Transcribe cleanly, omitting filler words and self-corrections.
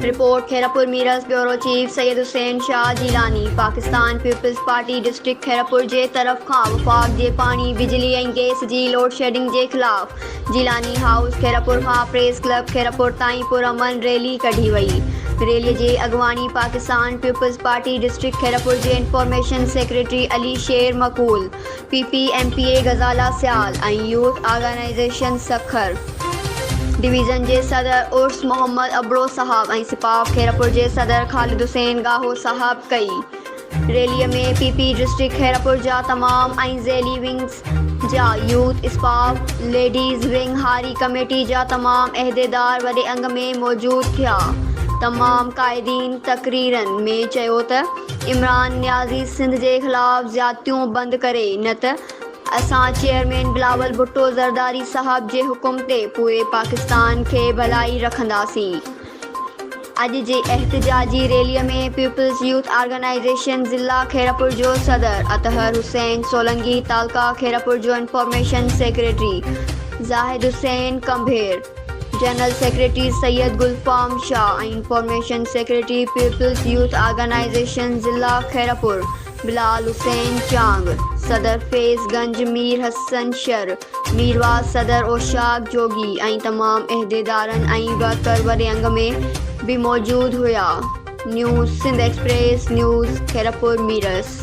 Report Khairpur मीरस bureau chief Syed Hussain Shah Jilani. Pakistan peoples party district Khairpur जे तरफ़ खां वफ़ाक़ जे पानी बिजली ऐं गैस जी लोड शेडिंग जे ख़िलाफ़ जिलानी हाउस खैरापुर खां प्रेस क्लब खैरापुर ताईं पुरअमन रैली कढी वई। रैलीअ जी अॻवानी Pakistan peoples party district Khairpur जे इंफॉर्मेशन सेक्रेटरी अली शेर मक़ूल, PPMPA गज़ाला सियाल ऐं यूथ ऑर्गेनाइज़ेशन सखर डिवीज़न जे सदर उर्स मोहम्मद अबड़ो साहब ऐं सिपाह खैरापुर जे सदर ख़ालिद हुसैन गाहो साहब कई। रैलीअ में PP डिस्ट्रिक्ट खैरापुर जा तमाम ऐं ज़ैली विंग्स जा यूथ स्पाफ लेडीज़ विंग हारी कमेटी जा तमाम अहदेदार वॾे अंग में मौजूद थिया। तमाम क़ाइदीन तक़रीरनि में चयो त इमरान नियाज़ी सिंध जे ख़िलाफ़ ज़्यादतियूं बंदि करे, न त असां चेयरमैन बिलावल भुट्टो ज़रदारी साहब जे हुकुम ते पूरे पाकिस्तान खे भलाई रखंदासीं। अॼु जे एहतिजाजी रैलीअ में पीपल्स यूथ ऑर्गेनाइज़ेशन ज़िला खैरापुर जो सदर अतहर हुसैन सोलंकी, तालका खैरापुर जो इंफॉर्मेशन सेक्रेटरी ज़ाहिद हुसैन कंभेर, जनरल सेक्रेटरी सैयद गुलफाम शाह ऐं information secretary peoples youth organisation ज़िला खैरापुर बिलाल हुसैन चांग, सदर फैज़गंज मीर हसन शर, मीरवाज सदर ओशाक जोगी ऐं तमाम अहदेदारनि ऐं वर्कर वॾे अंग में भी मौजूद हुआ। News Sindh express news खैरापुर मीरस।